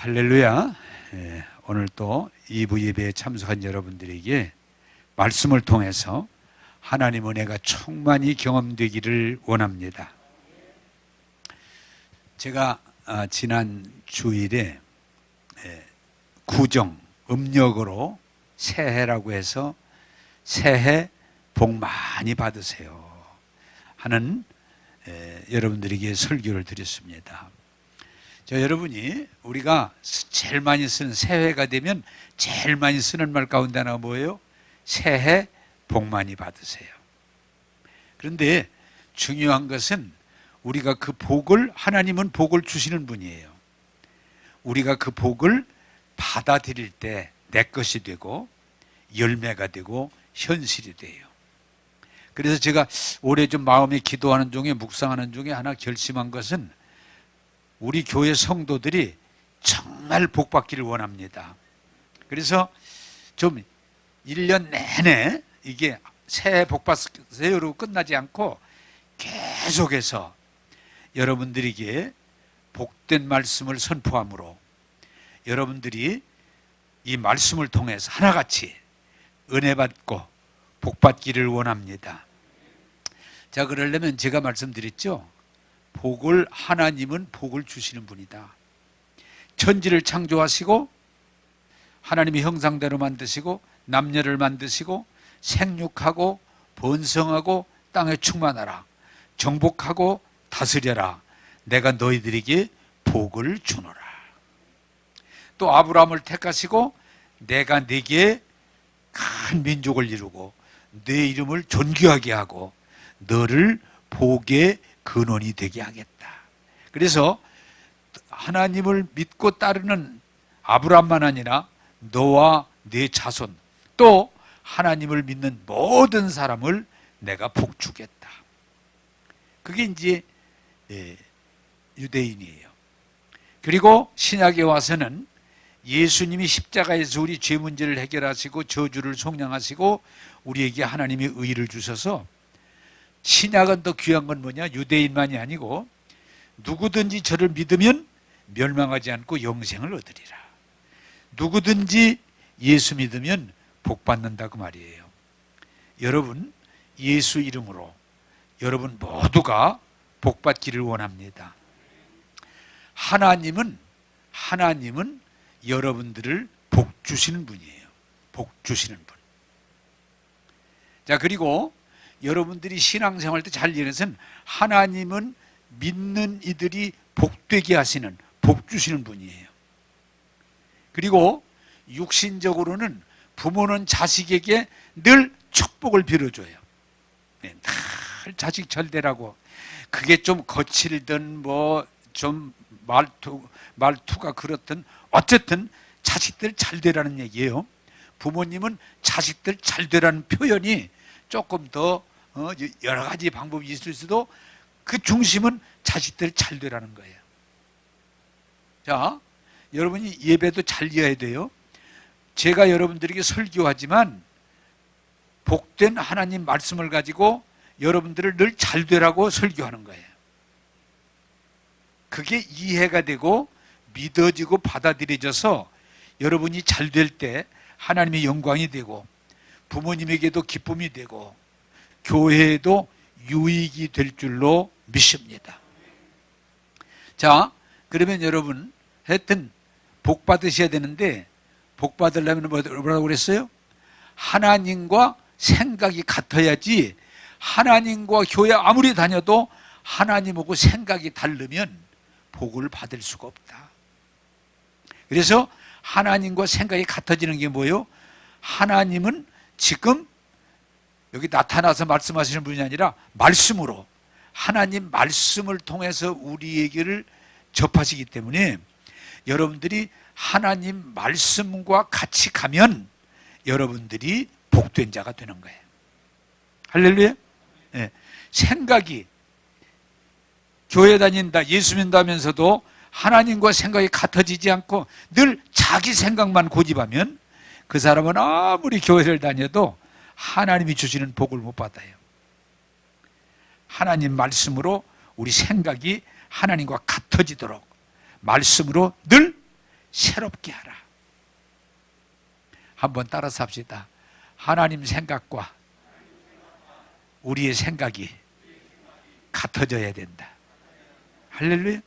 할렐루야. 오늘 또 2부 예배에 참석한 여러분들에게 말씀을 통해서 하나님 은혜가 충만히 경험되기를 원합니다. 제가 지난 주일에 구정 음력으로 새해라고 해서 새해 복 많이 받으세요 하는 여러분들에게 설교를 드렸습니다. 여러분이 우리가 제일 많이 쓰는 새해가 되면 제일 많이 쓰는 말 가운데 하나가 뭐예요? 새해 복 많이 받으세요. 그런데 중요한 것은 우리가 그 복을, 하나님은 복을 주시는 분이에요. 우리가 그 복을 받아들일 때 내 것이 되고 열매가 되고 현실이 돼요. 그래서 제가 올해 좀 마음에 기도하는 중에 묵상하는 중에 하나 결심한 것은 우리 교회 성도들이 정말 복 받기를 원합니다. 그래서 좀 1년 내내 이게 새해 복 받으세요로 끝나지 않고 계속해서 여러분들에게 복된 말씀을 선포함으로 여러분들이 이 말씀을 통해서 하나같이 은혜 받고 복 받기를 원합니다. 자, 그러려면 제가 말씀드렸죠. 복을, 하나님은 복을 주시는 분이다. 천지를 창조하시고 하나님의 형상대로 만드시고 남녀를 만드시고 생육하고 번성하고 땅에 충만하라, 정복하고 다스려라, 내가 너희들에게 복을 주노라. 또 아브라함을 택하시고 내가 네게 큰 민족을 이루고 네 이름을 존귀하게 하고 너를 복의 근원이 되게 하겠다. 그래서 하나님을 믿고 따르는 아브라함만 아니라 너와 네 자손 또 하나님을 믿는 모든 사람을 내가 복 주겠다. 그게 이제 유대인이에요. 그리고 신약에 와서는 예수님이 십자가에서 우리 죄 문제를 해결하시고 저주를 속량하시고 우리에게 하나님의 의를 주셔서 신약은 더 귀한 건 뭐냐? 유대인만이 아니고 누구든지 저를 믿으면 멸망하지 않고 영생을 얻으리라. 누구든지 예수 믿으면 복 받는다 그 말이에요. 여러분, 예수 이름으로 여러분 모두가 복 받기를 원합니다. 하나님은 여러분들을 복 주시는 분이에요. 복 주시는 분. 자, 그리고 여러분들이 신앙생활 때 잘 이해는 하나님은 믿는 이들이 복되게 하시는, 복 주시는 분이에요. 그리고 육신적으로는 부모는 자식에게 늘 축복을 빌어줘요. 늘 자식 절대라고. 그게 좀 거칠든 뭐 좀 말투가 그렇든 어쨌든 자식들 잘 되라는 얘기예요. 부모님은 자식들 잘 되라는 표현이 조금 더 여러 가지 방법이 있을 수도 그 중심은 자식들 잘 되라는 거예요. 자, 여러분이 예배도 잘 이해해야 돼요. 제가 여러분들에게 설교하지만 복된 하나님 말씀을 가지고 여러분들을 늘 잘 되라고 설교하는 거예요. 그게 이해가 되고 믿어지고 받아들여져서 여러분이 잘 될 때 하나님의 영광이 되고 부모님에게도 기쁨이 되고 교회에도 유익이 될 줄로 믿습니다. 자, 그러면 여러분 하여튼 복 받으셔야 되는데 복 받으려면 뭐라고 그랬어요? 하나님과 생각이 같아야지. 하나님과 교회 아무리 다녀도 하나님하고 생각이 다르면 복을 받을 수가 없다. 그래서 하나님과 생각이 같아지는 게 뭐예요? 하나님은 지금 여기 나타나서 말씀하시는 분이 아니라 말씀으로 하나님 말씀을 통해서 우리에게를 접하시기 때문에 여러분들이 하나님 말씀과 같이 가면 여러분들이 복된 자가 되는 거예요. 할렐루야. 네. 생각이 교회 다닌다, 예수 믿는다면서도 하나님과 생각이 같아지지 않고 늘 자기 생각만 고집하면 그 사람은 아무리 교회를 다녀도 하나님이 주시는 복을 못 받아요. 하나님 말씀으로 우리 생각이 하나님과 같아지도록 말씀으로 늘 새롭게 하라. 한번 따라서 합시다. 하나님 생각과 우리의 생각이 같아져야 된다. 할렐루야.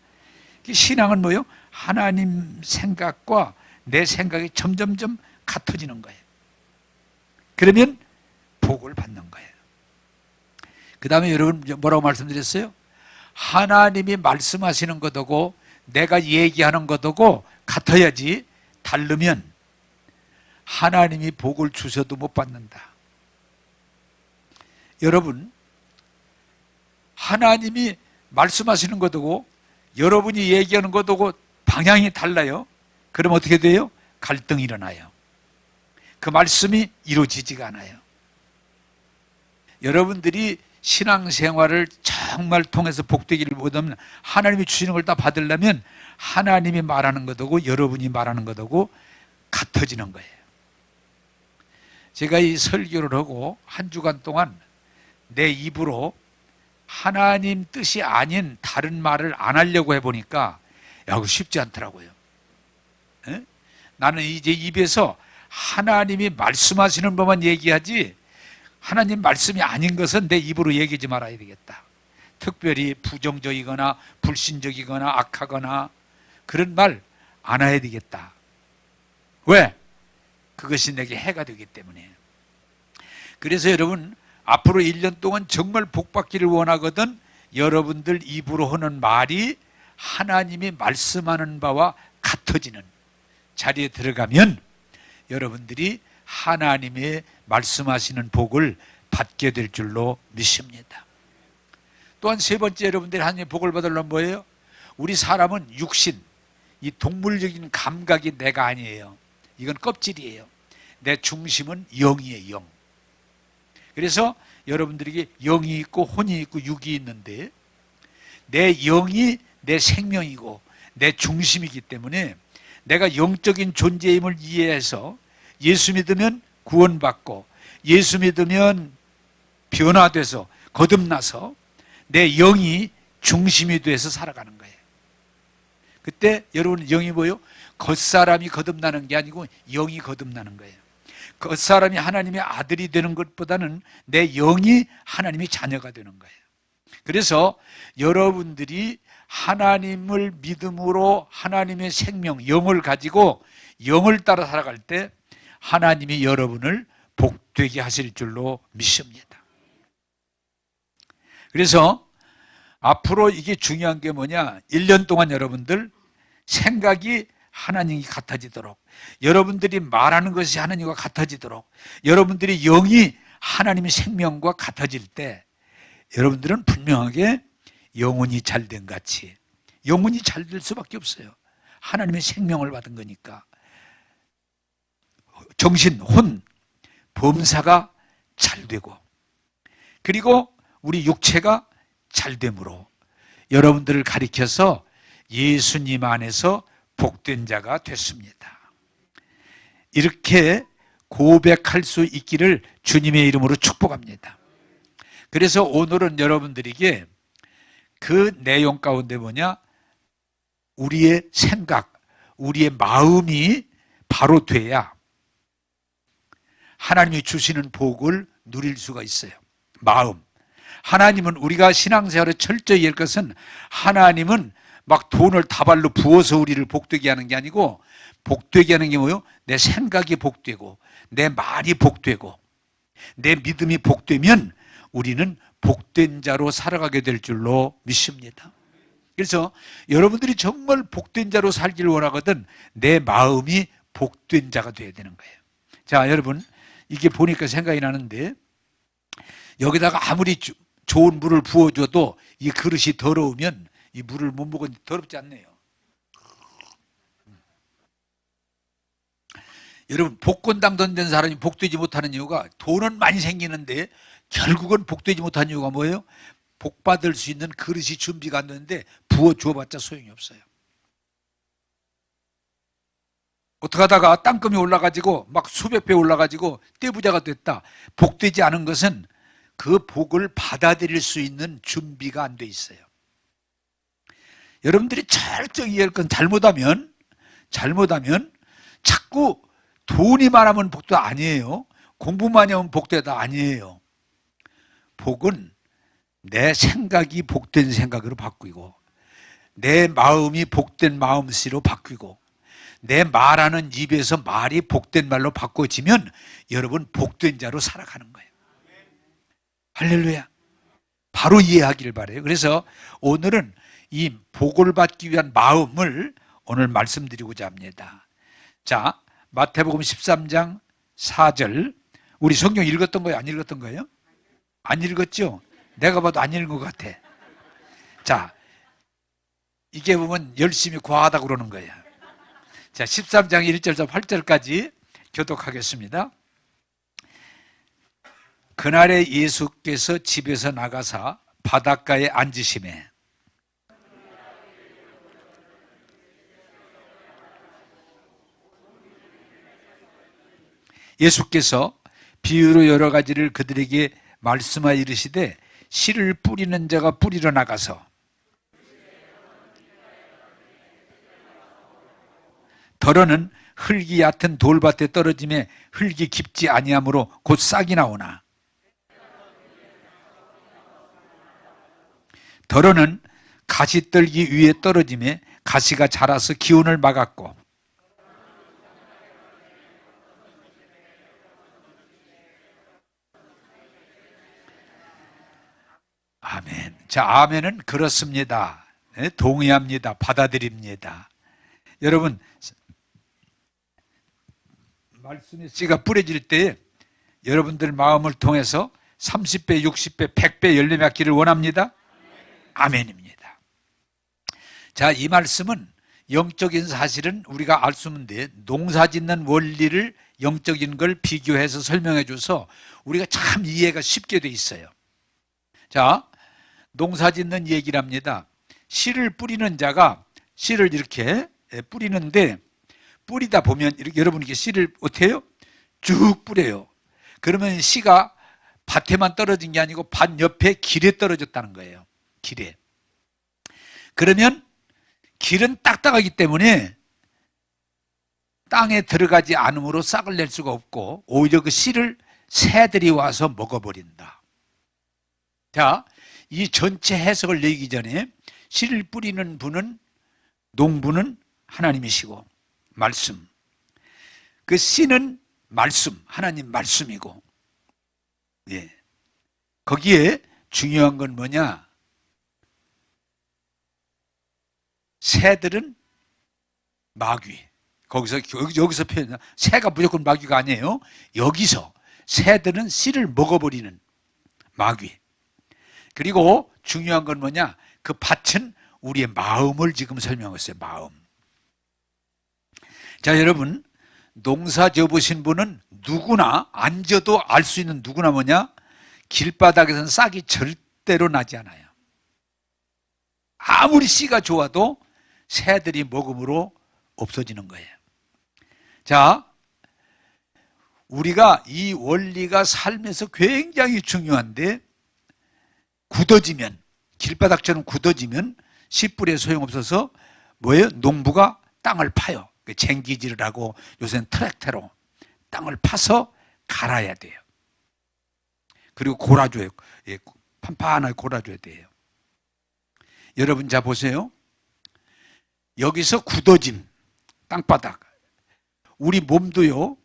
신앙은 뭐예요? 하나님 생각과 내 생각이 점점점 같아지는 거예요. 그러면 복을 받는 거예요. 그 다음에 여러분 뭐라고 말씀드렸어요? 하나님이 말씀하시는 것하고 내가 얘기하는 것하고 같아야지, 다르면 하나님이 복을 주셔도 못 받는다. 여러분, 하나님이 말씀하시는 것하고 여러분이 얘기하는 것하고 방향이 달라요. 그럼 어떻게 돼요? 갈등이 일어나요. 그 말씀이 이루어지지가 않아요. 여러분들이 신앙생활을 정말 통해서 복되기를 보다면 하나님이 주시는 걸 다 받으려면 하나님이 말하는 것하고 여러분이 말하는 것하고 같아지는 거예요. 제가 이 설교를 하고 한 주간 동안 내 입으로 하나님 뜻이 아닌 다른 말을 안 하려고 해보니까 그거 쉽지 않더라고요. 에? 나는 이제 입에서 하나님이 말씀하시는 법만 얘기하지 하나님 말씀이 아닌 것은 내 입으로 얘기하지 말아야 되겠다. 특별히 부정적이거나 불신적이거나 악하거나 그런 말 안 해야 되겠다. 왜? 그것이 내게 해가 되기 때문에. 그래서 여러분, 앞으로 1년 동안 정말 복받기를 원하거든 여러분들 입으로 하는 말이 하나님이 말씀하는 바와 같아지는 자리에 들어가면 여러분들이 하나님의 말씀하시는 복을 받게 될 줄로 믿습니다. 또한 세 번째, 여러분들이 하나님의 복을 받으려면 뭐예요? 우리 사람은 육신, 이 동물적인 감각이 내가 아니에요. 이건 껍질이에요. 내 중심은 영이에요, 영. 그래서 여러분들에게 영이 있고 혼이 있고 육이 있는데 내 영이 내 생명이고 내 중심이기 때문에 내가 영적인 존재임을 이해해서 예수 믿으면 구원받고 예수 믿으면 변화돼서 거듭나서 내 영이 중심이 돼서 살아가는 거예요. 그때 여러분 영이 뭐예요? 겉사람이 거듭나는 게 아니고 영이 거듭나는 거예요. 겉사람이 하나님의 아들이 되는 것보다는 내 영이 하나님의 자녀가 되는 거예요. 그래서 여러분들이 하나님을 믿음으로 하나님의 생명, 영을 가지고 영을 따라 살아갈 때 하나님이 여러분을 복되게 하실 줄로 믿습니다. 그래서 앞으로 이게 중요한 게 뭐냐? 1년 동안 여러분들 생각이 하나님이 같아지도록, 여러분들이 말하는 것이 하나님과 같아지도록, 여러분들이 영이 하나님의 생명과 같아질 때 여러분들은 분명하게 영혼이 잘된 같이, 영혼이 잘 될 수밖에 없어요. 하나님의 생명을 받은 거니까. 정신, 혼, 범사가 잘 되고, 그리고 우리 육체가 잘 됨으로 여러분들을 가리켜서 예수님 안에서 복된 자가 됐습니다. 이렇게 고백할 수 있기를 주님의 이름으로 축복합니다. 그래서 오늘은 여러분들에게 그 내용 가운데 뭐냐? 우리의 생각, 우리의 마음이 바로 돼야 하나님이 주시는 복을 누릴 수가 있어요. 마음. 하나님은 우리가 신앙생활에 철저히 할 것은, 하나님은 막 돈을 다발로 부어서 우리를 복되게 하는 게 아니고, 복되게 하는 게 뭐예요? 내 생각이 복되고 내 말이 복되고 내 믿음이 복되면 우리는 복된 자로 살아가게 될 줄로 믿습니다. 그래서 여러분들이 정말 복된 자로 살기를 원하거든 내 마음이 복된 자가 돼야 되는 거예요. 자, 여러분, 이게 보니까 생각이 나는데, 여기다가 아무리 좋은 물을 부어줘도 이 그릇이 더러우면 이 물을 못 먹으니 더럽지 않네요. 여러분, 복권 당선된 사람이 복되지 못하는 이유가, 돈은 많이 생기는데 결국은 복되지 못한 이유가 뭐예요? 복받을 수 있는 그릇이 준비가 안 되는데 부어줘봤자 소용이 없어요. 어떻게 하다가 땅금이 올라가지고 막 수백 배 올라가지고 떼부자가 됐다. 복되지 않은 것은 그 복을 받아들일 수 있는 준비가 안 돼 있어요. 여러분들이 철저히 이해할 건, 잘못하면 잘못하면 자꾸 돈이 많으면 복도 아니에요. 공부 많이 하면 복되다 아니에요. 복은 내 생각이 복된 생각으로 바뀌고, 내 마음이 복된 마음씨로 바뀌고, 내 말하는 입에서 말이 복된 말로 바꿔지면 여러분 복된 자로 살아가는 거예요. 할렐루야. 바로 이해하기를 바라요. 그래서 오늘은 이 복을 받기 위한 마음을 오늘 말씀드리고자 합니다. 자, 마태복음 13장 4절. 우리 성경 읽었던 거예요? 안 읽었던 거예요? 안 읽었죠? 내가 봐도 안 읽은 것 같아. 자, 이게 보면 열심히 과하다고 그러는 거예요. 자, 13장 1절에서 8절까지 교독하겠습니다. 그날에 예수께서 집에서 나가사 바닷가에 앉으시매 예수께서 비유로 여러 가지를 그들에게 말씀하여 이르시되 씨를 뿌리는 자가 뿌리러 나가서 덜어는 흙이 얕은 돌밭에 떨어짐에 흙이 깊지 아니하므로 곧 싹이 나오나 덜어는 가시떨기 위에 떨어짐에 가시가 자라서 기운을 막았고 아멘. 자, 아멘은 그렇습니다. 네, 동의합니다. 받아들입니다. 여러분, 말씀의 씨가 뿌려질 때 여러분들 마음을 통해서 30배, 60배, 100배 열매 맺기를 원합니다. 아멘입니다. 자, 이 말씀은 영적인 사실은 우리가 알 수 있는데 농사 짓는 원리를 영적인 걸 비교해서 설명해 줘서 우리가 참 이해가 쉽게 돼 있어요. 자, 농사 짓는 얘기를 합니다. 씨를 뿌리는 자가 씨를 이렇게 뿌리는데 뿌리다 보면 이렇게 여러분 이렇게 씨를 어떻게 해요? 쭉 뿌려요. 그러면 씨가 밭에만 떨어진 게 아니고 밭 옆에 길에 떨어졌다는 거예요. 길에. 그러면 길은 딱딱하기 때문에 땅에 들어가지 않으므로 싹을 낼 수가 없고 오히려 그 씨를 새들이 와서 먹어버린다. 자, 이 전체 해석을 내기 전에 씨를 뿌리는 분은 농부는 하나님이시고 말씀. 그 씨는 말씀, 하나님 말씀이고, 예. 거기에 중요한 건 뭐냐? 새들은 마귀. 여기서 표현, 새가 무조건 마귀가 아니에요. 여기서 새들은 씨를 먹어버리는 마귀. 그리고 중요한 건 뭐냐? 그 밭은 우리의 마음을 지금 설명했어요. 마음. 자, 여러분, 농사 지어보신 분은 누구나 앉아도 알 수 있는 누구나 뭐냐? 길바닥에서는 싹이 절대로 나지 않아요. 아무리 씨가 좋아도 새들이 먹음으로 없어지는 거예요. 자, 우리가 이 원리가 삶에서 굉장히 중요한데 굳어지면, 길바닥처럼 굳어지면 씨뿌리에 소용없어서 뭐예요? 농부가 땅을 파요. 쟁기질을 하고 요새는 트랙터로 땅을 파서 갈아야 돼요. 그리고 골아줘요. 판판하게 골아줘야 돼요. 여러분, 자 보세요. 여기서 굳어짐, 땅바닥. 우리 몸도요,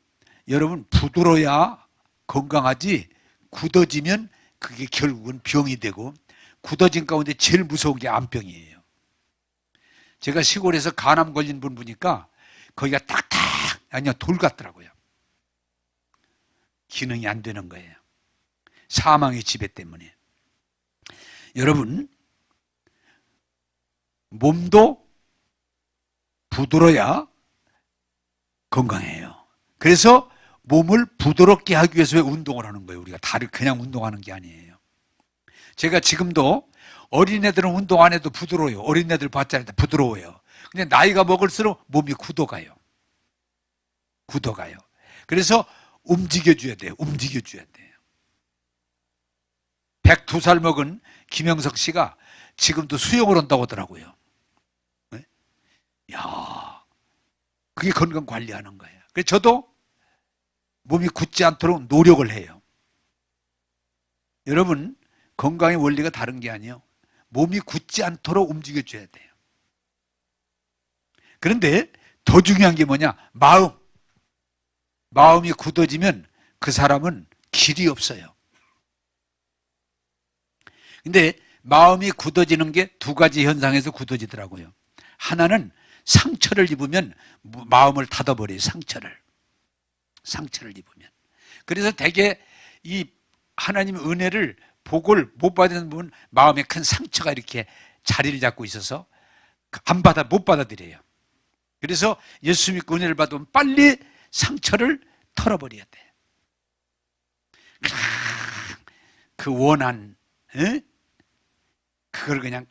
여러분, 부드러야 건강하지 굳어지면 그게 결국은 병이 되고, 굳어진 가운데 제일 무서운 게 암병이에요. 제가 시골에서 간암 걸린 분 보니까 거기가 딱딱, 아니요, 돌 같더라고요. 기능이 안 되는 거예요. 사망의 지배 때문에. 여러분, 몸도 부드러야 건강해요. 그래서 몸을 부드럽게 하기 위해서 운동을 하는 거예요. 우리가 다리 그냥 운동하는 게 아니에요. 제가 지금도 어린애들은 운동 안 해도 부드러워요. 어린애들 봤잖아요. 부드러워요. 근데 나이가 먹을수록 몸이 굳어가요. 굳어가요. 그래서 움직여줘야 돼요. 움직여줘야 돼요. 102살 먹은 김영석 씨가 지금도 수영을 한다고 하더라고요. 네? 야, 그게 건강 관리하는 거예요. 그래서 저도 몸이 굳지 않도록 노력을 해요. 여러분, 건강의 원리가 다른 게 아니에요. 몸이 굳지 않도록 움직여줘야 돼요. 그런데 더 중요한 게 뭐냐? 마음이 굳어지면 그 사람은 길이 없어요. 근데 마음이 굳어지는 게 두 가지 현상에서 굳어지더라고요. 하나는 상처를 입으면 마음을 닫아버려요. 상처를 입으면. 그래서 대개 이 하나님의 은혜를 복을 못 받는 분은 마음에 큰 상처가 이렇게 자리를 잡고 있어서 못 받아들여요. 그래서 예수 믿고 은혜를 받으면 빨리 상처를 털어버려야 돼. 그 원한, 그걸 그냥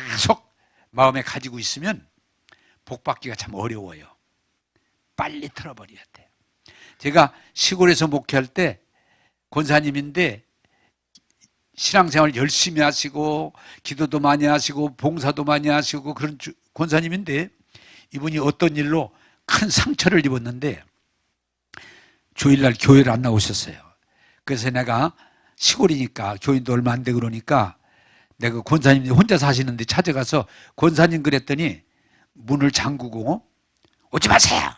계속 마음에 가지고 있으면 복 받기가 참 어려워요. 빨리 털어버려야 돼. 제가 시골에서 목회할 때 권사님인데 신앙생활 열심히 하시고 기도도 많이 하시고 봉사도 많이 하시고 그런 권사님인데 이분이 어떤 일로 큰 상처를 입었는데 주일날 교회를 안 나오셨어요. 그래서 내가 시골이니까 교인도 얼마 안 되고 그러니까 내가 권사님 혼자 사시는데 찾아가서 권사님 그랬더니 문을 잠그고 오지 마세요.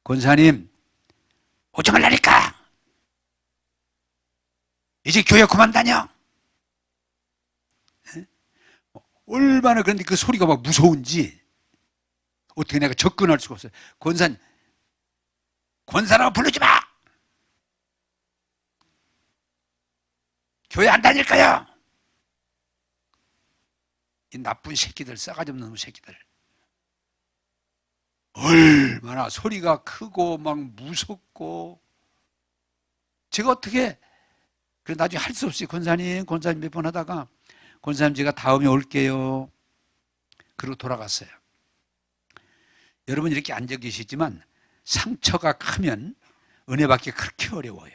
권사님 오지 말라니까. 이제 교회 그만 다녀. 얼마나 그런데 그 소리가 막 무서운지 어떻게 내가 접근할 수가 없어요. 권사라고 부르지 마. 교회 안 다닐 거야. 이 나쁜 새끼들, 싸가지 없는 새끼들. 얼마나 소리가 크고 막 무섭고 제가 어떻게 그래 나중에 할 수 없이 권사님 몇 번 하다가 권사님 제가 다음에 올게요. 그러고 돌아갔어요. 여러분 이렇게 앉아 계시지만 상처가 크면 은혜 받기 그렇게 어려워요.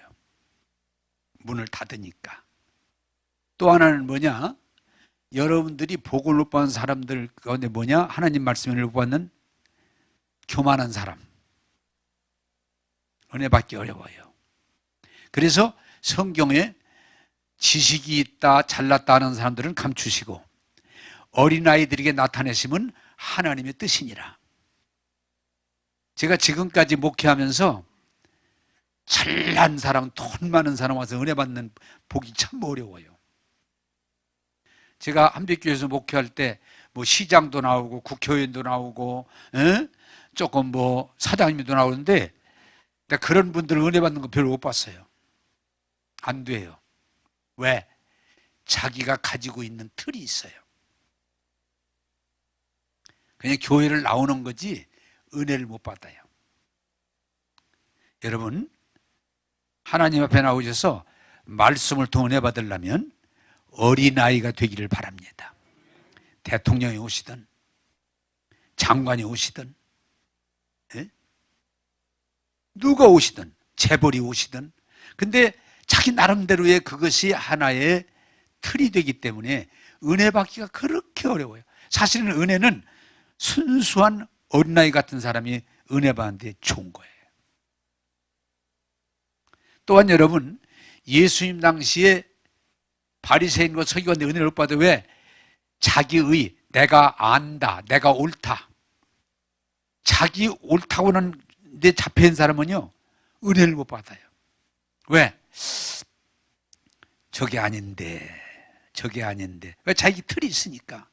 문을 닫으니까. 또 하나는 뭐냐? 여러분들이 복을 못 받는 사람들 가운데 뭐냐? 하나님 말씀을 못 받는 교만한 사람. 은혜 받기 어려워요. 그래서 성경에 지식이 있다, 잘났다 하는 사람들은 감추시고 어린아이들에게 나타내심은 하나님의 뜻이니라. 제가 지금까지 목회하면서 잘난 사람, 돈 많은 사람 와서 은혜 받는 복이 참 어려워요. 제가 한빛교회에서 목회할 때 뭐 시장도 나오고 국회의원도 나오고 조금 뭐 사장님도 나오는데 그런 분들 은혜 받는 거 별로 못 봤어요. 안 돼요. 왜? 자기가 가지고 있는 틀이 있어요. 그냥 교회를 나오는 거지 은혜를 못 받아요. 여러분 하나님 앞에 나오셔서 말씀을 통해 은혜 받으려면 어린아이가 되기를 바랍니다. 대통령이 오시든 장관이 오시든 누가 오시든 재벌이 오시든 근데 자기 나름대로의 그것이 하나의 틀이 되기 때문에 은혜 받기가 그렇게 어려워요. 사실은 은혜는 순수한 어린아이 같은 사람이 은혜 받는데 좋은 거예요. 또한 여러분 예수님 당시에 바리새인과 서기관들이 은혜를 못 받아. 왜? 자기의 내가 안다, 내가 옳다. 자기 옳다고는 데 잡혀있는 사람은요 은혜를 못 받아요. 왜? 저게 아닌데. 왜? 자기 틀이 있으니까.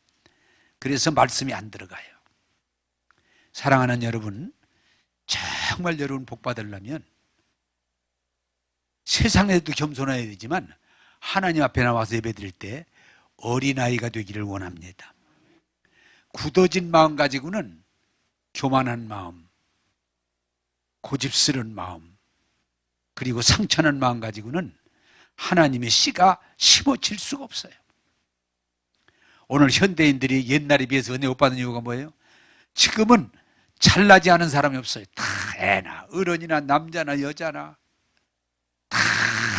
그래서 말씀이 안 들어가요. 사랑하는 여러분, 정말 여러분 복 받으려면 세상에도 겸손해야 되지만 하나님 앞에 나와서 예배드릴 때 어린아이가 되기를 원합니다. 굳어진 마음 가지고는 교만한 마음, 고집스러운 마음, 그리고 상처난 마음 가지고는 하나님의 씨가 심어질 수가 없어요. 오늘 현대인들이 옛날에 비해서 은혜 못 받는 이유가 뭐예요? 지금은 잘나지 않은 사람이 없어요. 다 애나 어른이나 남자나 여자나 다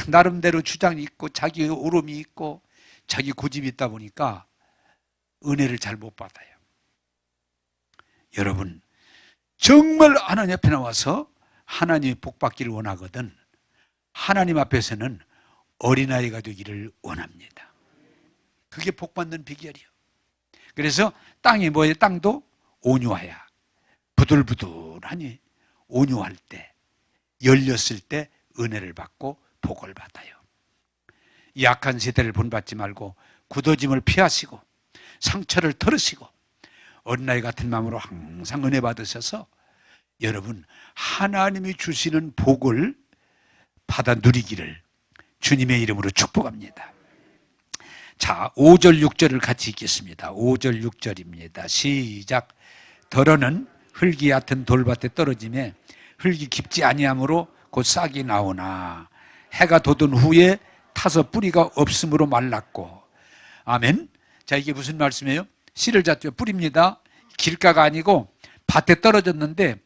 나름대로 주장이 있고 자기 오름이 있고 자기 고집이 있다 보니까 은혜를 잘 못 받아요. 여러분 정말 하나님 앞에 나와서 하나님의 복 받기를 원하거든 하나님 앞에서는 어린아이가 되기를 원합니다. 그게 복 받는 비결이요. 그래서 땅이 뭐예요? 땅도 온유하야. 부들부들하니 온유할 때, 열렸을 때 은혜를 받고 복을 받아요. 약한 세대를 본받지 말고 굳어짐을 피하시고 상처를 털으시고 어린아이 같은 마음으로 항상 은혜 받으셔서 여러분 하나님이 주시는 복을 받아 누리기를 주님의 이름으로 축복합니다. 자, 5절 6절을 같이 읽겠습니다. 5절 6절입니다. 시작. 덜어는 흙이 얕은 돌밭에 떨어지매 흙이 깊지 아니하므로 곧 싹이 나오나 해가 돋은 후에 타서 뿌리가 없으므로 말랐고. 아멘. 자, 이게 무슨 말씀이에요? 씨를 잣죠. 뿌립니다. 길가가 아니고 밭에 떨어졌는데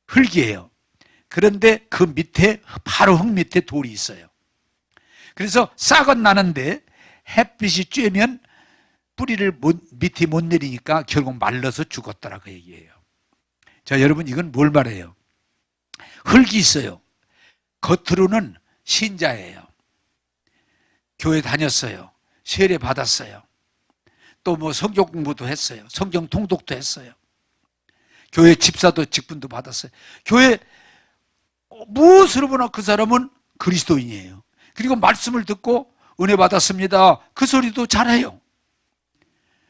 흙이에요. 그런데 그 밑에 바로 흙 밑에 돌이 있어요. 그래서 싹은 나는데 햇빛이 쬐면 뿌리를 밑에 못 내리니까 결국 말라서 죽었더라 그 얘기예요. 자, 여러분 이건 뭘 말해요? 흙이 있어요. 겉으로는 신자예요. 교회 다녔어요. 세례 받았어요. 또 뭐 성경 공부도 했어요. 성경 통독도 했어요. 교회 집사도 직분도 받았어요. 교회 무엇으로 보나 그 사람은 그리스도인이에요. 그리고 말씀을 듣고 은혜 받았습니다. 그 소리도 잘해요.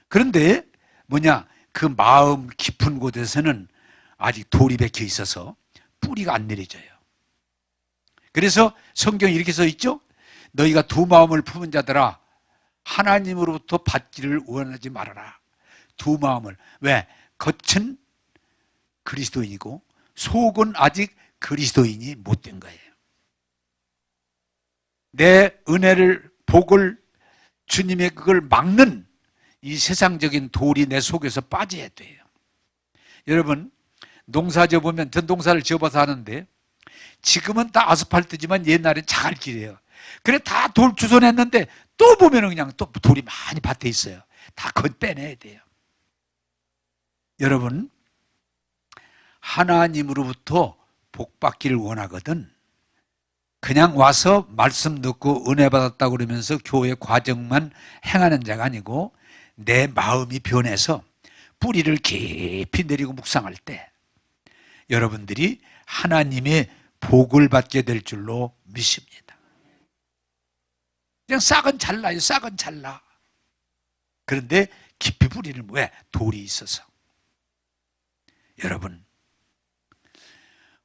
그런데 뭐냐? 그 마음 깊은 곳에서는 아직 돌이 박혀 있어서 뿌리가 안 내려져요. 그래서 성경에 이렇게 써 있죠? 너희가 두 마음을 품은 자들아 하나님으로부터 받기를 원하지 말아라. 두 마음을. 왜? 겉은 그리스도인이고 속은 아직 그리스도인이 못된 거예요. 내 은혜를 복을 주님의 그걸 막는 이 세상적인 돌이 내 속에서 빠져야 돼요. 여러분 농사 지어보면 전 농사를 지어봐서 하는데 지금은 다 아스팔트지만 옛날엔 자갈길이에요. 그래 다 돌 주워냈는데 또 보면 그냥 또 돌이 많이 밭에 있어요. 다 그건 빼내야 돼요. 여러분 하나님으로부터 복 받기를 원하거든 그냥 와서 말씀 듣고 은혜 받았다고 그러면서 교회 과정만 행하는 자가 아니고 내 마음이 변해서 뿌리를 깊이 내리고 묵상할 때 여러분들이 하나님의 복을 받게 될 줄로 믿습니다. 그냥 싹은 잘 나요. 싹은 잘 나. 그런데 깊이 뿌리는 왜? 돌이 있어서. 여러분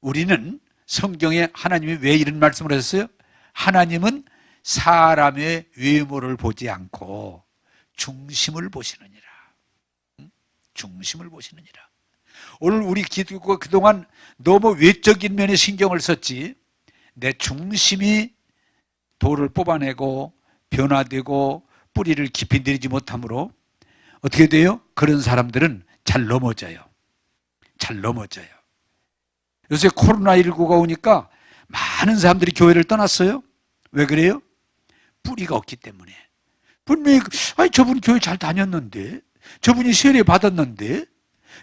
우리는 성경에 하나님이 왜 이런 말씀을 하셨어요? 하나님은 사람의 외모를 보지 않고 중심을 보시느니라. 중심을 보시느니라. 오늘 우리 기도가 그동안 너무 외적인 면에 신경을 썼지 내 중심이 돌을 뽑아내고 변화되고 뿌리를 깊이 내리지 못하므로 어떻게 돼요? 그런 사람들은 잘 넘어져요. 잘 넘어져요. 요새 코로나19가 오니까 많은 사람들이 교회를 떠났어요. 왜 그래요? 뿌리가 없기 때문에. 분명히 아니 저분이 교회 잘 다녔는데 저분이 세례 받았는데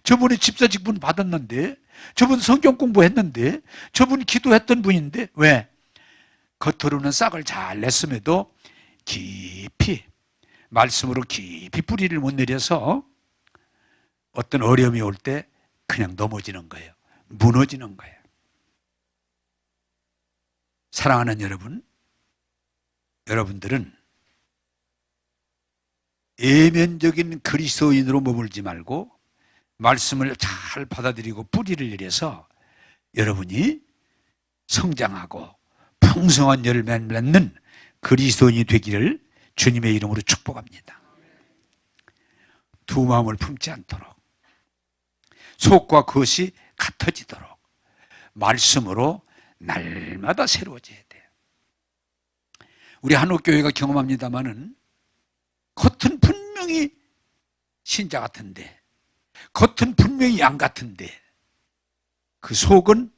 저분이 집사 직분 받았는데 저분 성경 공부했는데 저분 기도했던 분인데 왜? 겉으로는 싹을 잘 냈음에도 깊이 말씀으로 깊이 뿌리를 못 내려서 어떤 어려움이 올 때 그냥 넘어지는 거예요. 무너지는 거예요. 사랑하는 여러분, 여러분들은 예면적인 그리스도인으로 머물지 말고 말씀을 잘 받아들이고 뿌리를 내려서 여러분이 성장하고 풍성한 열매를 맺는 그리스도인이 되기를 주님의 이름으로 축복합니다. 두 마음을 품지 않도록 속과 겉이 같아지도록 말씀으로 날마다 새로워져야 돼요. 우리 한옥교회가 경험합니다마는 겉은 분명히 신자 같은데 겉은 분명히 양 같은데 그 속은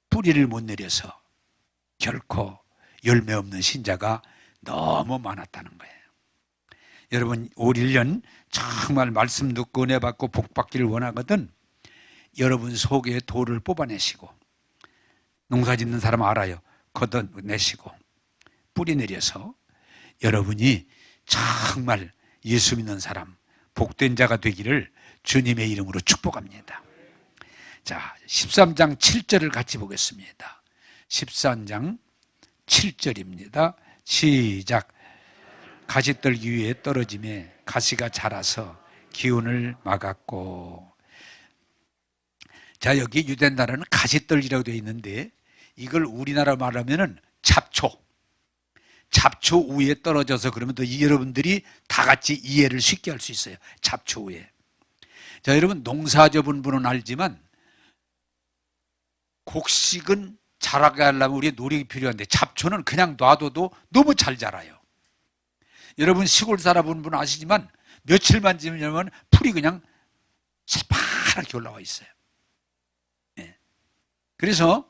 뿌리를 못 내려서 결코 열매 없는 신자가 너무 많았다는 거예요. 여러분 올 1년 정말 말씀 듣고 은혜 받고 복 받기를 원하거든 여러분 속에 돌을 뽑아내시고, 농사 짓는 사람 알아요. 걷어내시고 뿌리 내려서 여러분이 정말 예수 믿는 사람, 복된 자가 되기를 주님의 이름으로 축복합니다. 자, 13장 7절을 같이 보겠습니다. 13장 7절입니다. 시작. 가시떨기 위에 떨어짐에 가시가 자라서 기운을 막았고. 자, 여기 유대 나라는 가시떨기라고 되어 있는데, 이걸 우리나라 말하면은 잡초 위에 떨어져서, 그러면 또 여러분들이 다 같이 이해를 쉽게 할 수 있어요. 잡초 위에. 자, 여러분 농사 져본 분은 알지만 곡식은 자라게 하려면 우리의 노력이 필요한데, 잡초는 그냥 놔둬도 너무 잘 자라요. 여러분 시골 살아본 분은 아시지만 며칠만 지나면 풀이 그냥 새파랗게 올라와 있어요. 네. 그래서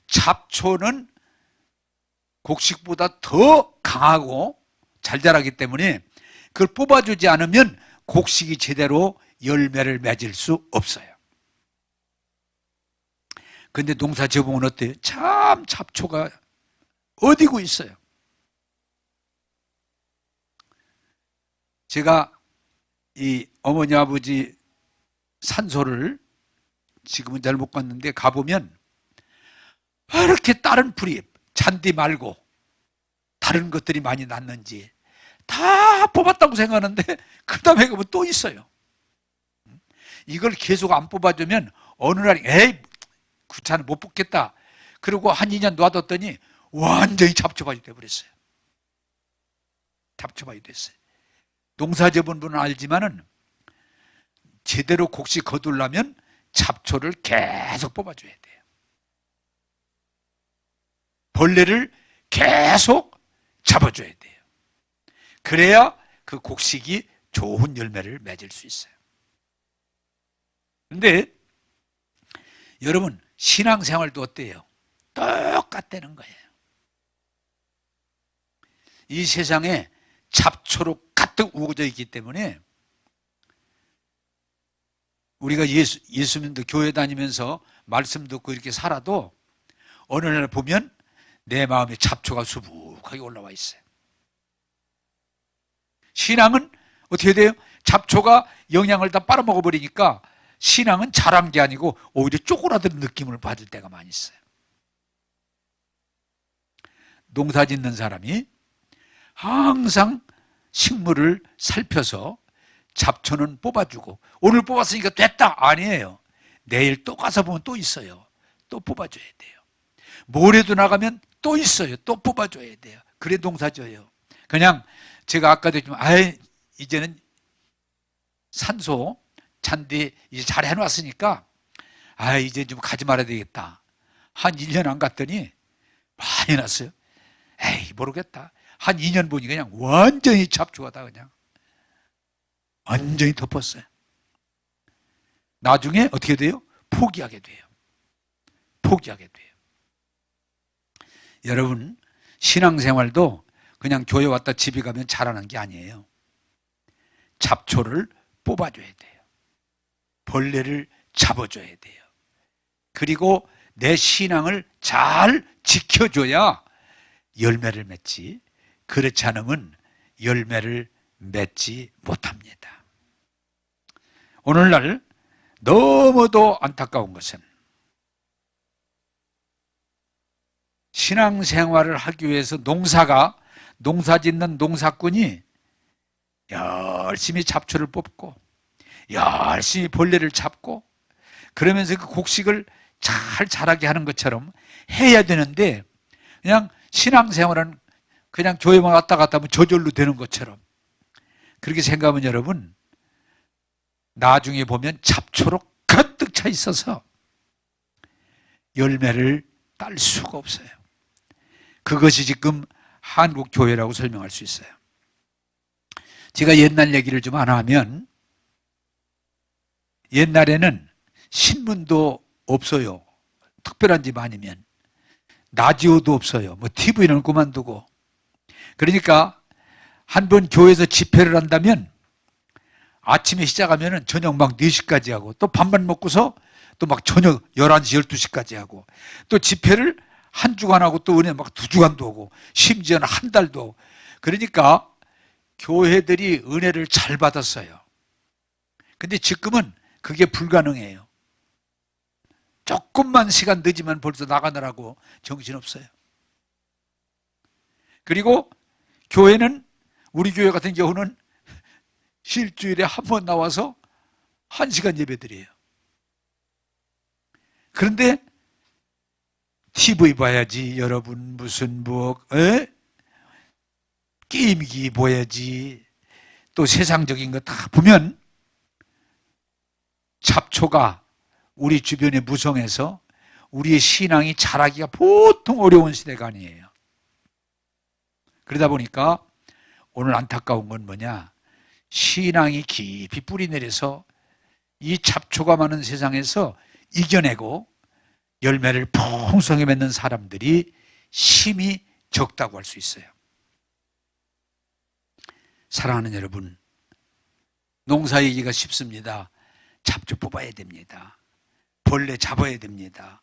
잡초는 곡식보다 더 강하고 잘 자라기 때문에 그걸 뽑아주지 않으면 곡식이 제대로 열매를 맺을 수 없어요. 근데 농사 지어보면 어때요? 참 잡초가 어디고 있어요. 제가 이 어머니 아버지 산소를 지금은 잘 못 갔는데 가보면 이렇게 다른 풀이, 잔디 말고 다른 것들이 많이 났는지 다 뽑았다고 생각하는데 그 다음에 가면 또 있어요. 이걸 계속 안 뽑아주면 어느 날이 에이 귀찮아 못 뽑겠다 그리고 한 2년 놔뒀더니 완전히 잡초밭이 돼버렸어요. 잡초밭이 됐어요. 농사 져본 분은 알지만은 제대로 곡식 거두려면 잡초를 계속 뽑아줘야 돼요. 벌레를 계속 잡아줘야 돼요. 그래야 그 곡식이 좋은 열매를 맺을 수 있어요. 그런데 여러분 신앙생활도 어때요? 똑같다는 거예요. 이 세상에 잡초로 가득 우거져 있기 때문에 우리가 예수 믿는 교회 다니면서 말씀 듣고 이렇게 살아도 어느 날 보면 내 마음에 잡초가 수북하게 올라와 있어요. 신앙은 어떻게 돼요? 잡초가 영양을 다 빨아먹어버리니까 신앙은 자란 게 아니고 오히려 쪼그라드는 느낌을 받을 때가 많이 있어요. 농사 짓는 사람이 항상 식물을 살펴서 잡초는 뽑아주고, 오늘 뽑았으니까 됐다 아니에요. 내일 또 가서 보면 또 있어요. 또 뽑아줘야 돼요. 모레도 나가면 또 있어요. 또 뽑아줘야 돼요. 그래 농사 져요. 그냥 제가 아까도 했지만 이제는 산소 잔디 이제 잘 해놨으니까 이제 좀 가지 말아야 되겠다. 한 1년 안 갔더니 많이 났어요. 모르겠다. 한 2년 보니 그냥 완전히 잡초가 다 그냥 완전히 덮었어요. 나중에 어떻게 돼요? 포기하게 돼요. 포기하게 돼요. 여러분 신앙생활도 그냥 교회 왔다 집에 가면 자라는 게 아니에요. 잡초를 뽑아줘야 돼요. 벌레를 잡아줘야 돼요. 그리고 내 신앙을 잘 지켜줘야 열매를 맺지, 그렇지 않으면 열매를 맺지 못합니다. 오늘날 너무도 안타까운 것은 신앙생활을 하기 위해서 농사 짓는 농사꾼이 열심히 잡초를 뽑고 열심히 벌레를 잡고 그러면서 그 곡식을 잘 자라게 하는 것처럼 해야 되는데, 그냥 신앙생활은 그냥 교회만 왔다 갔다 하면 저절로 되는 것처럼 그렇게 생각하면 여러분 나중에 보면 잡초로 가득 차 있어서 열매를 딸 수가 없어요. 그것이 지금 한국 교회라고 설명할 수 있어요. 제가 옛날 얘기를 좀 하나 하면, 옛날에는 신문도 없어요. 특별한 집 아니면 라디오도 없어요. TV는 그만두고. 그러니까 한 번 교회에서 집회를 한다면 아침에 시작하면 저녁 막 4시까지 하고 또 밥만 먹고서 또 막 저녁 11시, 12시까지 하고, 또 집회를 한 주간 하고 또 은혜 막 2주간도 오고, 심지어는 한 달도 오고. 그러니까 교회들이 은혜를 잘 받았어요. 근데 지금은 그게 불가능해요. 조금만 시간 늦으면 벌써 나가느라고 정신없어요. 그리고 교회는, 우리 교회 같은 경우는 일주일에 한 번 나와서 1시간 예배드려요. 그런데 TV 봐야지, 여러분 무슨 게임기 봐야지, 또 세상적인 거 다 보면 잡초가 우리 주변에 무성해서 우리의 신앙이 자라기가 보통 어려운 시대가 아니에요. 그러다 보니까 오늘 안타까운 건 뭐냐? 신앙이 깊이 뿌리 내려서 이 잡초가 많은 세상에서 이겨내고 열매를 풍성히 맺는 사람들이 힘이 적다고 할 수 있어요. 사랑하는 여러분, 농사 얘기가 쉽습니다. 잡초 뽑아야 됩니다. 벌레 잡아야 됩니다.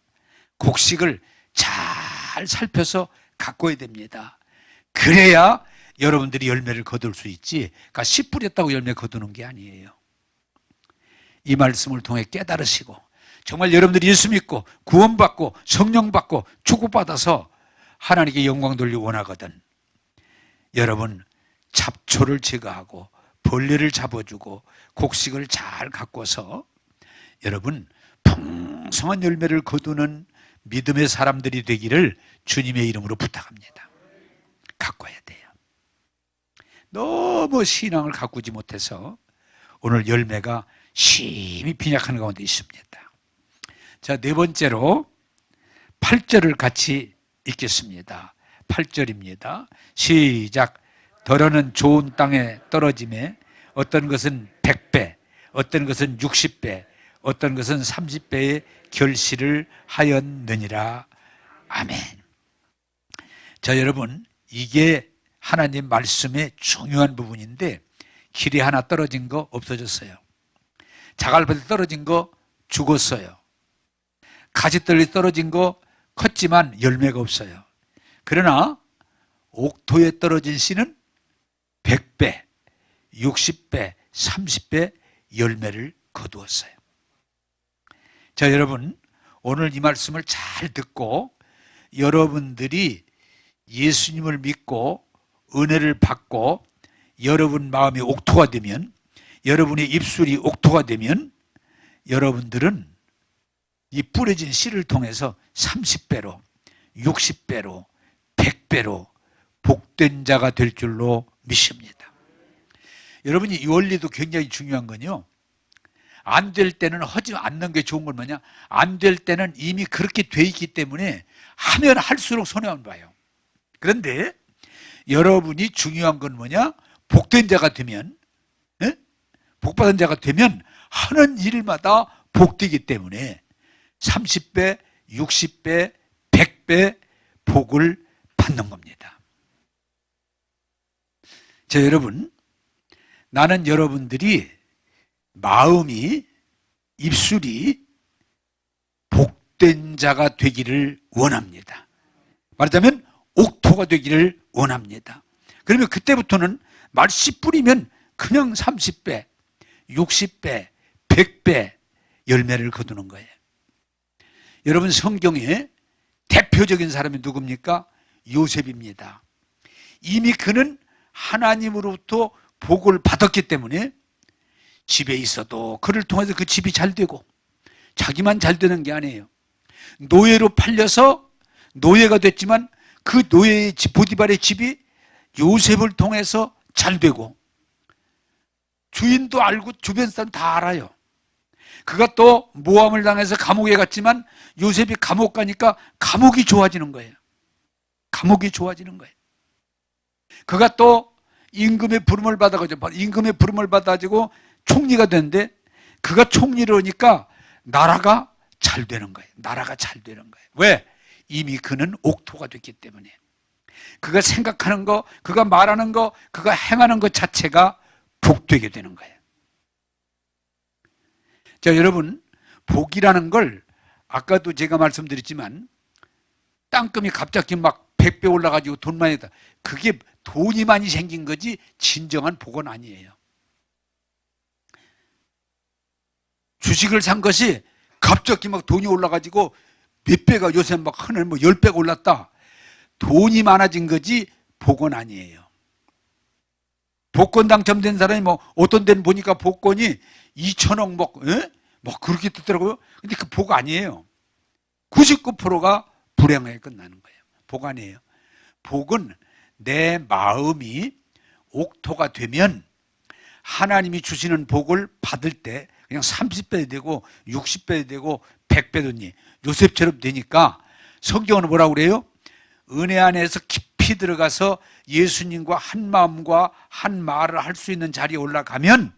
곡식을 잘 살펴서 가꿔야 됩니다. 그래야 여러분들이 열매를 거둘 수 있지, 그러니까 씨 뿌렸다고 열매 거두는 게 아니에요. 이 말씀을 통해 깨달으시고 정말 여러분들이 예수 믿고 구원받고 성령 받고 축복받아서 하나님께 영광 돌리기 원하거든, 여러분 잡초를 제거하고 벌레를 잡아주고 곡식을 잘 가꿔서 여러분 풍성한 열매를 거두는 믿음의 사람들이 되기를 주님의 이름으로 부탁합니다. 가꿔야 돼요. 너무 신앙을 가꾸지 못해서 오늘 열매가 심히 빈약한 가운데 있습니다. 자, 네 번째로 8절을 같이 읽겠습니다. 8절입니다. 시작. 더러는 좋은 땅에 떨어짐에 어떤 것은 100배, 어떤 것은 60배, 어떤 것은 30배의 결실을 하였느니라. 아멘. 자, 여러분, 이게 하나님 말씀의 중요한 부분인데, 길이 하나 떨어진 거 없어졌어요. 자갈밭에 떨어진 거 죽었어요. 가지떨리 떨어진 거 컸지만 열매가 없어요. 그러나 옥토에 떨어진 씨는 100배, 60배, 30배 열매를 거두었어요. 자, 여러분, 오늘 이 말씀을 잘 듣고 여러분들이 예수님을 믿고 은혜를 받고 여러분 마음이 옥토가 되면, 여러분의 입술이 옥토가 되면 여러분들은 이 뿌려진 씨를 통해서 30배로, 60배로, 100배로 복된 자가 될 줄로 믿습니다. 여러분이 이 원리도 굉장히 중요한 건요, 안 될 때는 하지 않는 게 좋은 건 뭐냐? 안 될 때는 이미 그렇게 돼 있기 때문에 하면 할수록 손해만 봐요. 그런데 여러분이 중요한 건 뭐냐? 복된 자가 되면, 복받은 자가 되면 하는 일마다 복되기 때문에 30배, 60배, 100배 복을 받는 겁니다. 자, 여러분, 나는 여러분들이 마음이, 입술이 복된 자가 되기를 원합니다. 말하자면 옥토가 되기를 원합니다. 그러면 그때부터는 말씨 뿌리면 그냥 30배, 60배, 100배 열매를 거두는 거예요. 여러분, 성경에 대표적인 사람이 누굽니까? 요셉입니다. 이미 그는 하나님으로부터 복을 받았기 때문에 집에 있어도 그를 통해서 그 집이 잘 되고, 자기만 잘 되는 게 아니에요. 노예로 팔려서 노예가 됐지만 그 노예의 집, 보디발의 집이 요셉을 통해서 잘 되고, 주인도 알고 주변 사람 다 알아요. 그가 또 모함을 당해서 감옥에 갔지만 요셉이 감옥 가니까 감옥이 좋아지는 거예요. 감옥이 좋아지는 거예요. 그가 또 임금의 부름을 받아가지고, 임금의 부름을 받아가지고 총리가 됐는데, 그가 총리를 하니까 나라가 잘 되는 거예요. 나라가 잘 되는 거예요. 왜? 이미 그는 옥토가 됐기 때문에. 그가 생각하는 거, 그가 말하는 거, 그가 행하는 것 자체가 복되게 되는 거예요. 자, 여러분, 복이라는 걸 아까도 제가 말씀드렸지만 땅금이 갑자기 막 100배 올라가지고 돈 많이 했다. 그게 돈이 많이 생긴 거지 진정한 복은 아니에요. 주식을 산 것이 갑자기 막 돈이 올라가지고 몇 배가 요새 막 하늘 뭐 10배가 올랐다. 돈이 많아진 거지 복은 아니에요. 복권 당첨된 사람이 뭐 어떤 데는 보니까 복권이 2천억 뭐 그렇게 뜨더라고요. 근데 그 복 아니에요. 99%가 불행하게 끝나는 거예요. 복 아니에요. 복은 내 마음이 옥토가 되면 하나님이 주시는 복을 받을 때 그냥 30배 되고 60배 되고 100배더니 요셉처럼 되니까 성경은 뭐라고 그래요? 은혜 안에서 깊이 들어가서 예수님과 한 마음과 한 말을 할 수 있는 자리에 올라가면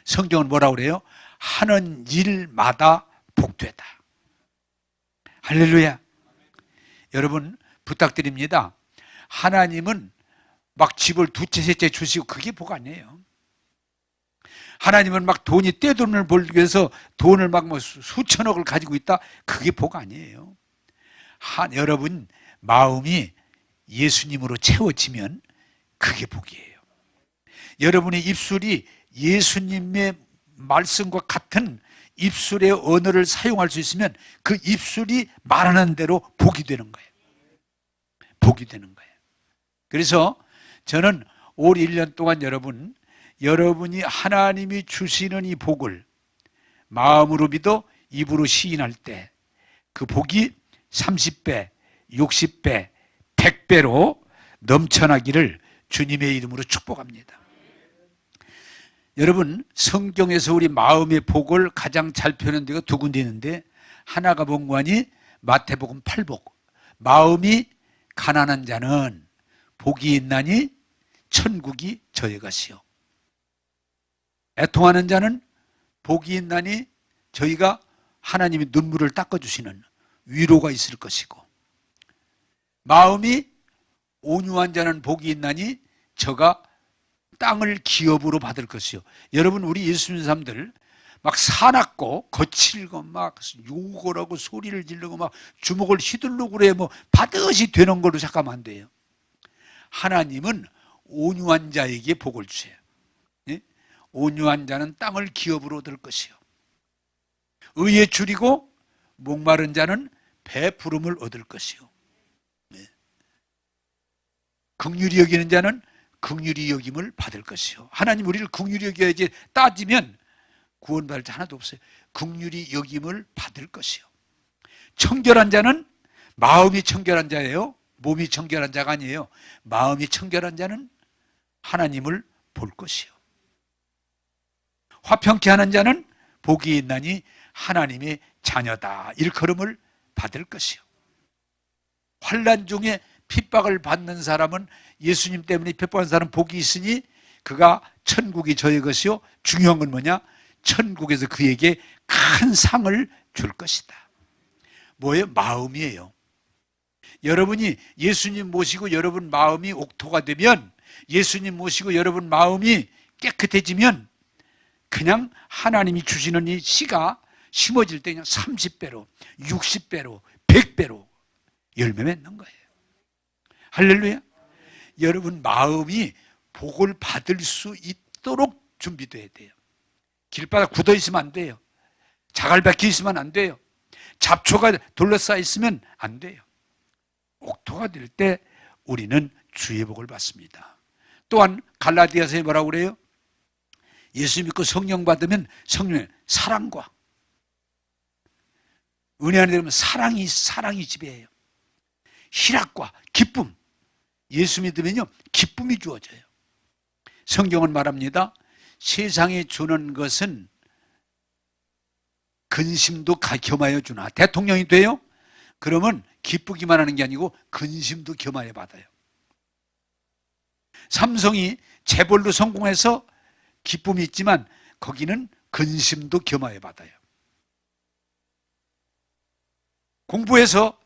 성경은 뭐라고 그래요? 하는 일마다 복되다. 할렐루야. 여러분 부탁드립니다. 하나님은 막 집을 두 채, 세 채 주시고 그게 복 아니에요. 하나님은 막 돈이 떼돈을 벌기 위해서 돈을 막 뭐 수천억을 가지고 있다. 그게 복 아니에요. 여러분 마음이 예수님으로 채워지면 그게 복이에요. 여러분의 입술이 예수님의 말씀과 같은 입술의 언어를 사용할 수 있으면 그 입술이 말하는 대로 복이 되는 거예요. 복이 되는 거예요. 그래서 저는 올 1년 동안 여러분이 하나님이 주시는 이 복을 마음으로 믿어 입으로 시인할 때 그 복이 30배, 60배, 100배로 넘쳐나기를 주님의 이름으로 축복합니다. 여러분 성경에서 우리 마음의 복을 가장 잘 표현한 데가 두 군데 있는데 하나가 본관이 마태복음 8복. 마음이 가난한 자는 복이 있나니 천국이 저의 것이요. 애통하는 자는 복이 있나니 저희가 하나님이 눈물을 닦아주시는 위로가 있을 것이고 마음이 온유한 자는 복이 있나니 저가 땅을 기업으로 받을 것이요. 여러분 우리 예수 믿는 사람들 막 사납고 거칠고 막 욕을 하고 소리를 지르고 막 주먹을 휘두르고 그래 뭐 받듯이 되는 걸로 생각하면 안 돼요. 하나님은 온유한 자에게 복을 주세요. 예? 온유한 자는 땅을 기업으로 얻을 것이요. 의에 줄이고 목마른 자는 배부름을 얻을 것이요. 예. 긍휼히 여기는 자는 긍휼히 여김을 받을 것이요. 하나님 우리를 긍휼히 여겨야지 따지면 구원받을 자 하나도 없어요. 긍휼히 여김을 받을 것이요. 청결한 자는 마음이 청결한 자예요. 몸이 청결한 자가 아니에요. 마음이 청결한 자는 하나님을 볼 것이요. 화평케 하는 자는 복이 있나니 하나님의 자녀다. 일컬음을 받을 것이요. 환난 중에 핍박을 받는 사람은 예수님 때문에 핍박한 사람은 복이 있으니 그가 천국이 저의 것이요. 중요한 건 뭐냐? 천국에서 그에게 큰 상을 줄 것이다. 뭐예요? 마음이에요. 여러분이 예수님 모시고 여러분 마음이 옥토가 되면 예수님 모시고 여러분 마음이 깨끗해지면 그냥 하나님이 주시는 이 씨가 심어질 때 그냥 30배로 60배로 100배로 열매 맺는 거예요. 할렐루야. 여러분 마음이 복을 받을 수 있도록 준비돼야 돼요. 길바닥 굳어 있으면 안 돼요. 자갈 박혀 있으면 안 돼요. 잡초가 둘러싸여 있으면 안 돼요. 옥토가 될 때 우리는 주의 복을 받습니다. 또한 갈라디아서에 뭐라고 그래요? 예수 믿고 성령 받으면 성령의 사랑과 은혜 안에 들으면 사랑이 지배해요. 희락과 기쁨. 예수 믿으면요 기쁨이 주어져요. 성경은 말합니다. 세상에 주는 것은 근심도 겸하여 주나. 대통령이 돼요? 그러면 기쁘기만 하는 게 아니고 근심도 겸하여 받아요. 삼성이 재벌로 성공해서 기쁨이 있지만 거기는 근심도 겸하여 받아요. 공부해서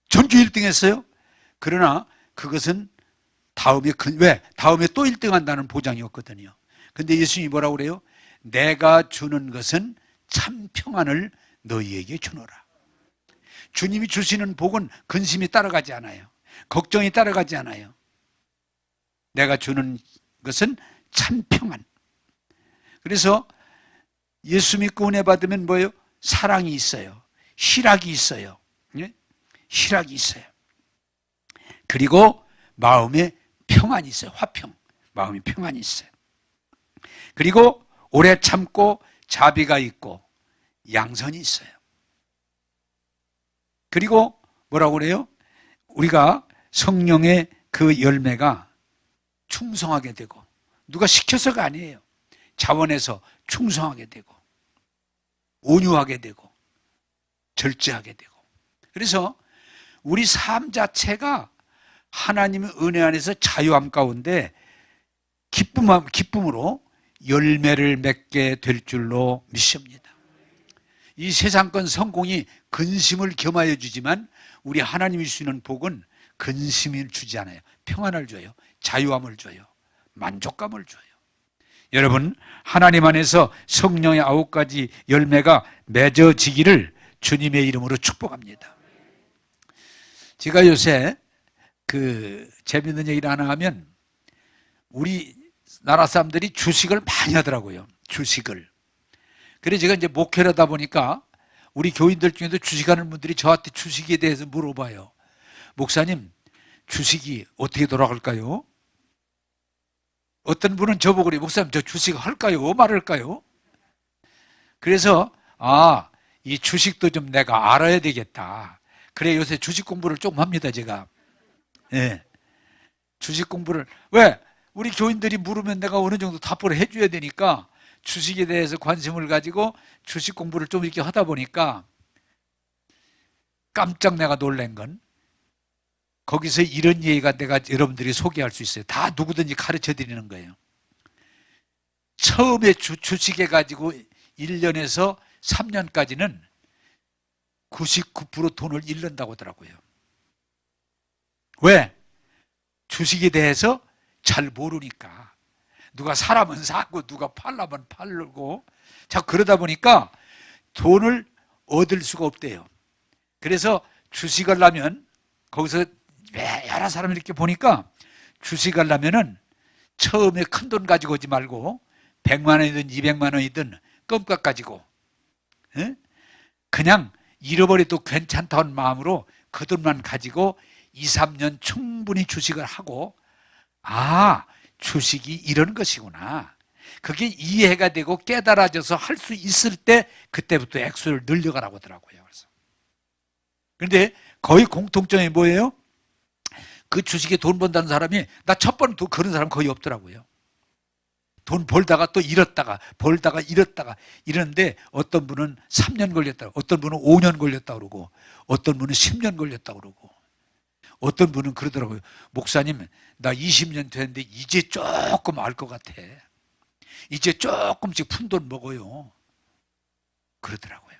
전교 1등 했어요. 그러나 그것은 다음에 또 1등 한다는 보장이 없거든요. 근데 예수님이 뭐라고 그래요? 내가 주는 것은 참 평안을 너희에게 주노라. 주님이 주시는 복은 근심이 따라가지 않아요. 걱정이 따라가지 않아요. 내가 주는 것은 참 평안. 그래서 예수 믿고 은혜 받으면 뭐예요? 사랑이 있어요. 희락이 있어요. 희락이 있어요. 그리고 마음에 평안이 있어요. 화평. 마음에 평안이 있어요. 그리고 오래 참고 자비가 있고 양선이 있어요. 그리고 뭐라고 그래요? 우리가 성령의 그 열매가 충성하게 되고, 누가 시켜서가 아니에요. 자원해서 충성하게 되고, 온유하게 되고, 절제하게 되고. 그래서 우리 삶 자체가 하나님의 은혜 안에서 자유함 가운데 기쁨으로 열매를 맺게 될 줄로 믿습니다. 이 세상권 성공이 근심을 겸하여 주지만 우리 하나님이 주시는 복은 근심을 주지 않아요. 평안을 줘요. 자유함을 줘요. 만족감을 줘요. 여러분, 하나님 안에서 성령의 9가지 열매가 맺어지기를 주님의 이름으로 축복합니다. 제가 요새 재밌는 얘기를 하나 하면, 우리 나라 사람들이 주식을 많이 하더라고요. 주식을. 그래서 제가 이제 목회를 하다 보니까 우리 교인들 중에도 주식하는 분들이 저한테 주식에 대해서 물어봐요. 목사님, 주식이 어떻게 돌아갈까요? 어떤 분은 저보고 그래요. 목사님, 저 주식 할까요? 말할까요? 그래서 이 주식도 좀 내가 알아야 되겠다. 그래, 요새 주식 공부를 조금 합니다, 제가. 예. 주식 공부를. 왜? 우리 교인들이 물으면 내가 어느 정도 답을 해줘야 되니까 주식에 대해서 관심을 가지고 주식 공부를 좀 이렇게 하다 보니까 깜짝 내가 놀란 건, 거기서 이런 얘기가 내가 여러분들이 소개할 수 있어요. 다 누구든지 가르쳐 드리는 거예요. 처음에 주식해 가지고 1년에서 3년까지는 99% 돈을 잃는다고 하더라고요. 왜? 주식에 대해서 잘 모르니까. 누가 사라면 사고 누가 팔라면 팔고, 자꾸 그러다 보니까 돈을 얻을 수가 없대요. 그래서 주식을 하면, 거기서 여러 사람을 이렇게 보니까 주식을 하면은 처음에 큰 돈 가지고 오지 말고 100만 원이든 200만 원이든 껌값 가지고, 그냥 잃어버려도 괜찮다는 마음으로 그 돈만 가지고 2, 3년 충분히 주식을 하고, 주식이 이런 것이구나, 그게 이해가 되고 깨달아져서 할 수 있을 때 그때부터 액수를 늘려가라고 하더라고요. 그런데 거의 공통점이 뭐예요? 그 주식에 돈 번다는 사람이, 나 첫 번 그런 사람 거의 없더라고요. 돈 벌다가 또 잃었다가 벌다가 잃었다가 이러는데, 어떤 분은 3년 걸렸다고, 어떤 분은 5년 걸렸다고 그러고, 어떤 분은 10년 걸렸다고 그러고, 어떤 분은 그러더라고요. 목사님, 나 20년 됐는데 이제 조금 알 것 같아. 이제 조금씩 푼돈 먹어요. 그러더라고요.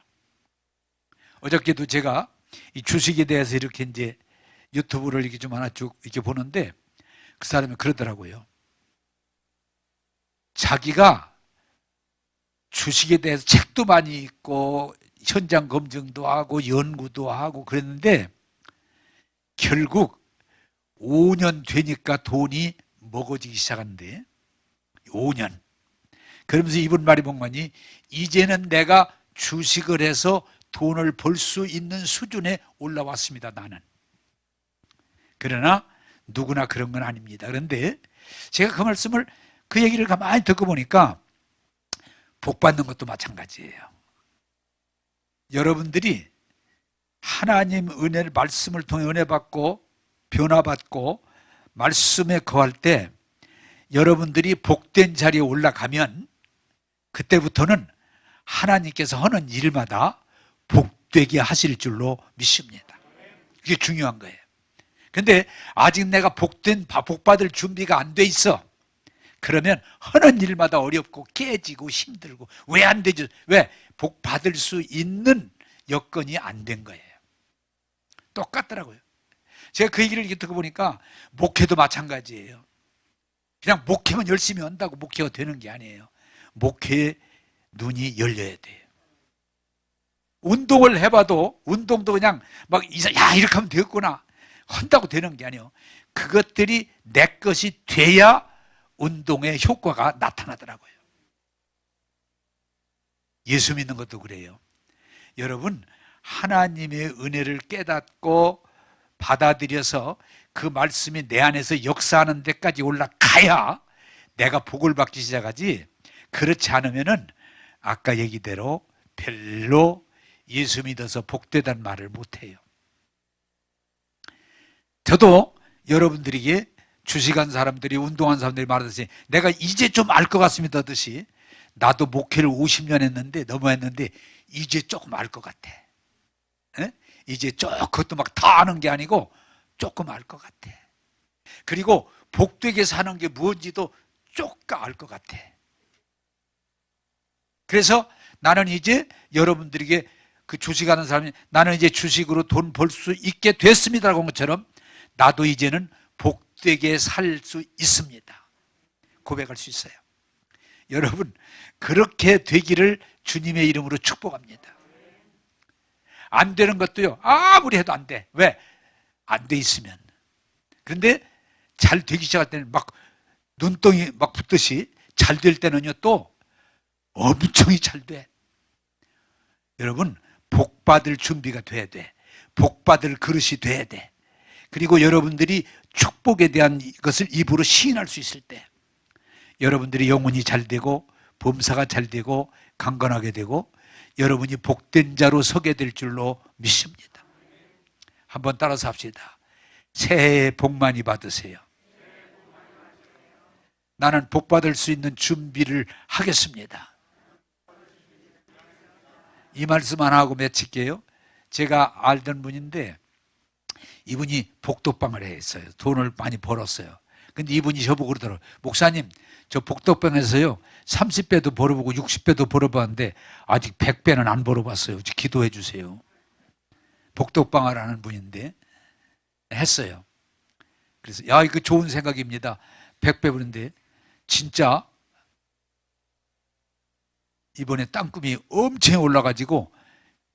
어저께도 제가 이 주식에 대해서 이렇게 이제 유튜브를 이렇게 좀 하나 쭉 이렇게 보는데, 그 사람이 그러더라고요. 자기가 주식에 대해서 책도 많이 읽고 현장 검증도 하고 연구도 하고 그랬는데, 결국 5년 되니까 돈이 먹어지기 시작하는데, 5년. 그러면서 이분 말이 뭔가니, 이제는 내가 주식을 해서 돈을 벌 수 있는 수준에 올라왔습니다, 나는. 그러나 누구나 그런 건 아닙니다. 그런데 제가 그 말씀을, 그 얘기를 가만히 듣고 보니까 복 받는 것도 마찬가지예요. 여러분들이 하나님 은혜를, 말씀을 통해 은혜 받고 변화받고 말씀에 거할 때, 여러분들이 복된 자리에 올라가면 그때부터는 하나님께서 하는 일마다 복되게 하실 줄로 믿습니다. 그게 중요한 거예요. 근데 아직 내가 복받을 준비가 안 돼 있어. 그러면 하는 일마다 어렵고 깨지고 힘들고, 왜 안 되죠? 왜? 복받을 수 있는 여건이 안 된 거예요. 똑같더라고요. 제가 그 얘기를 이렇게 듣고 보니까 목회도 마찬가지예요. 그냥 목회만 열심히 한다고 목회가 되는 게 아니에요. 목회의 눈이 열려야 돼요. 운동을 해봐도 운동도 그냥 막 야 이렇게 하면 되겠구나 한다고 되는 게 아니에요. 그것들이 내 것이 돼야 운동의 효과가 나타나더라고요. 예수 믿는 것도 그래요. 여러분, 하나님의 은혜를 깨닫고 받아들여서 그 말씀이 내 안에서 역사하는 데까지 올라가야 내가 복을 받기 시작하지, 그렇지 않으면은 아까 얘기대로 별로 예수 믿어서 복되다는 말을 못해요. 저도 여러분들에게 주식한 사람들이, 운동한 사람들이 말하듯이 내가 이제 좀 알 것 같습니다 하듯이, 나도 목회를 50년 했는데, 넘어했는데 이제 조금 알 것 같아. 에? 이제 그것도 막 다 아는 게 아니고 조금 알 것 같아. 그리고 복되게 사는 게 무엇인지도 조금 알 것 같아. 그래서 나는 이제 여러분들에게 그 주식하는 사람이 나는 이제 주식으로 돈 벌 수 있게 됐습니다라고 한 것처럼 나도 이제는 복되게 살 수 있습니다. 고백할 수 있어요. 여러분, 그렇게 되기를 주님의 이름으로 축복합니다. 안 되는 것도요, 아무리 해도 안 돼. 왜? 안 돼 있으면. 그런데 잘 되기 시작할 때는 막 눈덩이 막 붙듯이 잘 될 때는요, 또 엄청이 잘 돼. 여러분, 복 받을 준비가 돼야 돼. 복 받을 그릇이 돼야 돼. 그리고 여러분들이 축복에 대한 것을 입으로 시인할 수 있을 때 여러분들이 영혼이 잘 되고 범사가 잘 되고 강건하게 되고 여러분이 복된 자로 서게 될 줄로 믿습니다. 한번 따라서 합시다. 새해에 복 많이 받으세요. 나는 복 받을 수 있는 준비를 하겠습니다. 이 말씀 안 하고 맺힐게요. 제가 알던 분인데 이분이 복덕방을 했어요. 돈을 많이 벌었어요. 근데 이분이 저보고 그러더라고요. 목사님, 저 복덕방에서요 30배도 벌어보고 60배도 벌어봤는데 아직 100배는 안 벌어봤어요. 기도해 주세요. 복덕방을 하는 분인데 했어요. 그래서 야, 이거 좋은 생각입니다. 100배 버는데 진짜 이번에 땅금이 엄청 올라가지고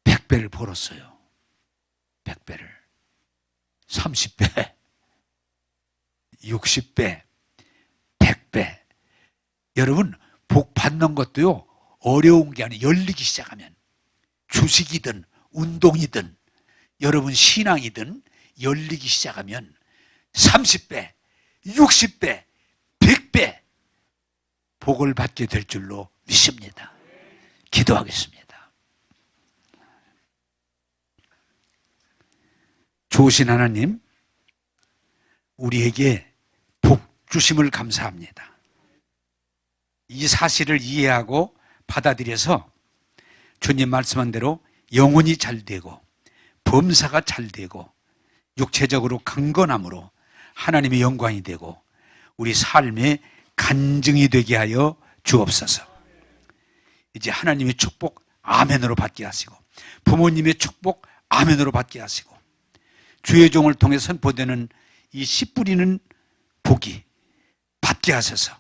100배를 벌었어요. 100배를. 30배, 60배, 100배. 여러분, 복 받는 것도요, 어려운 게 아니에요. 열리기 시작하면. 주식이든, 운동이든, 여러분 신앙이든, 열리기 시작하면 30배, 60배, 100배 복을 받게 될 줄로 믿습니다. 기도하겠습니다. 좋으신 하나님, 우리에게 복 주심을 감사합니다. 이 사실을 이해하고 받아들여서 주님 말씀한 대로 영혼이 잘 되고 범사가 잘 되고 육체적으로 강건함으로 하나님의 영광이 되고 우리 삶의 간증이 되게 하여 주옵소서. 이제 하나님의 축복 아멘으로 받게 하시고 부모님의 축복 아멘으로 받게 하시고 주의 종을 통해 선포되는 이 씨 뿌리는 복이 받게 하셔서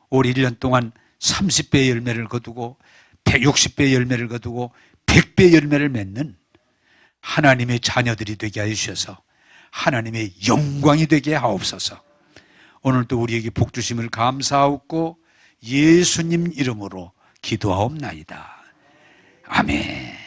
올 1년 동안 30배의 열매를 거두고 160배의 열매를 거두고 100배의 열매를 맺는 하나님의 자녀들이 되게 하여 주셔서 하나님의 영광이 되게 하옵소서. 오늘도 우리에게 복 주심을 감사하옵고 예수님 이름으로 기도하옵나이다. 아멘.